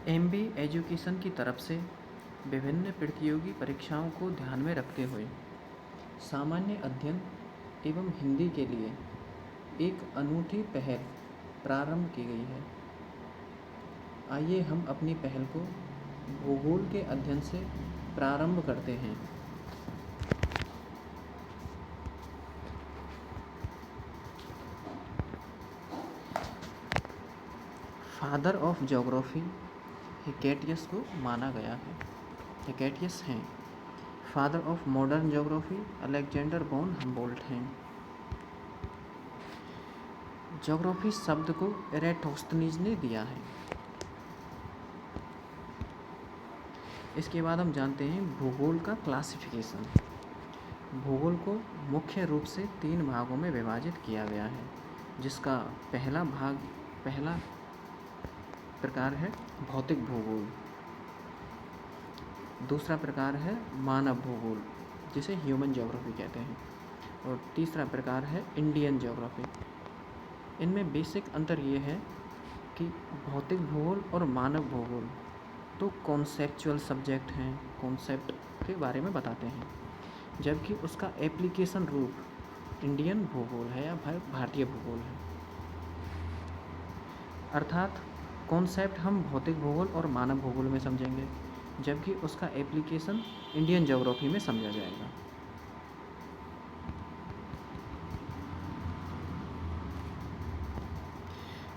MB education की तरफ से विभिन्न प्रतियोगी परीक्षाओं को ध्यान में रखते हुए सामान्य अध्ययन एवं हिंदी के लिए एक अनूठी पहल प्रारंभ की गई है। आइए हम अपनी पहल को भूगोल के अध्ययन से प्रारंभ करते हैं। फादर ऑफ ज्योग्राफी हिकेटियस को माना गया है। हिकेटियस हैं। Father of modern geography Alexander von Humboldt हैं। ज्योग्राफी शब्द को एराटोस्थनीज ने दिया है। इसके बाद हम जानते हैं भूगोल का क्लासिफिकेशन। भूगोल को मुख्य रूप से 3 भागों में विभाजित किया गया है, जिसका पहला प्रकार है भौतिक भूगोल, दूसरा प्रकार है मानव भूगोल जिसे ह्यूमन ज्योग्राफी कहते हैं, और तीसरा प्रकार है इंडियन ज्योग्राफी। इनमें बेसिक अंतर ये है कि भौतिक भूगोल और मानव भूगोल तो कॉन्सेप्चुअल सब्जेक्ट हैं, कॉन्सेप्ट के बारे में बताते हैं, जबकि उसका एप्लीकेशन रूप इंडियन भूगोल है या भारतीय भूगोल है। अर्थात कॉन्सेप्ट हम भौतिक भूगोल और मानव भूगोल में समझेंगे, जबकि उसका एप्लीकेशन इंडियन ज्योग्राफी में समझा जाएगा।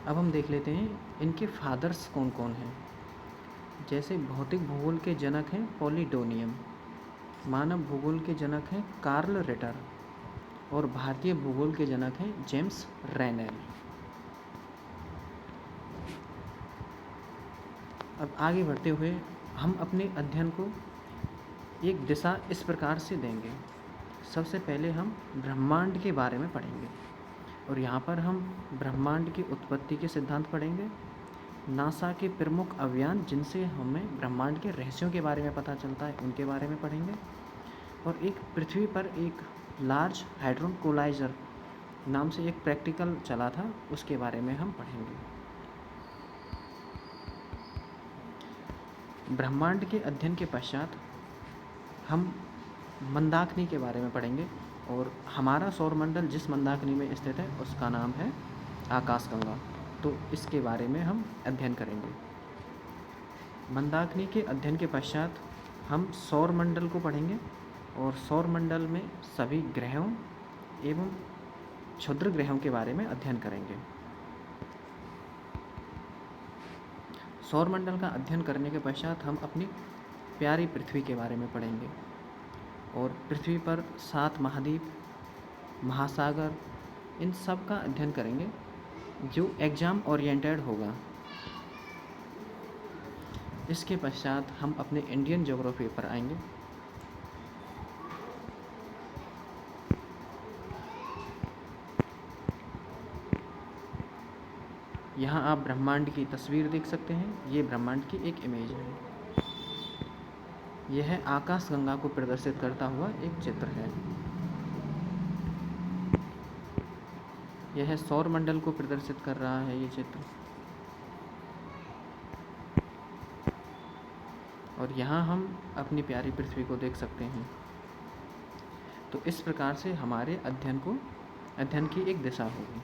अब हम देख लेते हैं इनके फादर्स कौन कौन हैं। जैसे भौतिक भूगोल के जनक हैं पॉलीडोनियम, मानव भूगोल के जनक हैं कार्ल रिटर, और भारतीय भूगोल के जनक हैं जेम्स रेनेल। अब आगे बढ़ते हुए हम अपने अध्ययन को एक दिशा इस प्रकार से देंगे। सबसे पहले हम ब्रह्मांड के बारे में पढ़ेंगे, और यहाँ पर हम ब्रह्मांड की उत्पत्ति के सिद्धांत पढ़ेंगे, नासा के प्रमुख अभियान जिनसे हमें ब्रह्मांड के रहस्यों के बारे में पता चलता है उनके बारे में पढ़ेंगे, और एक पृथ्वी पर एक लार्ज हाइड्रोन कोलाइजर नाम से एक प्रैक्टिकल चला था उसके बारे में हम पढ़ेंगे। ब्रह्मांड के अध्ययन के पश्चात हम मंदाकिनी के बारे में पढ़ेंगे, और हमारा सौरमंडल जिस मंदाकिनी में स्थित है उसका नाम है आकाशगंगा, तो इसके बारे में हम अध्ययन करेंगे। मंदाकिनी के अध्ययन के पश्चात हम सौरमंडल को पढ़ेंगे, और सौरमंडल में सभी ग्रहों एवं क्षुद्र ग्रहों के बारे में अध्ययन करेंगे। सौरमंडल का अध्ययन करने के पश्चात हम अपनी प्यारी पृथ्वी के बारे में पढ़ेंगे, और पृथ्वी पर 7 महाद्वीप, महासागर, इन सब का अध्ययन करेंगे जो एग्ज़ाम ओरिएंटेड होगा। इसके पश्चात हम अपने इंडियन ज्योग्राफी पर आएंगे। यहाँ आप ब्रह्मांड की तस्वीर देख सकते हैं। ये ब्रह्मांड की एक इमेज है। यह आकाशगंगा को प्रदर्शित करता हुआ एक चित्र है। यह सौरमंडल को प्रदर्शित कर रहा है ये चित्र, और यहाँ हम अपनी प्यारी पृथ्वी को देख सकते हैं। तो इस प्रकार से हमारे अध्ययन की एक दिशा होगी।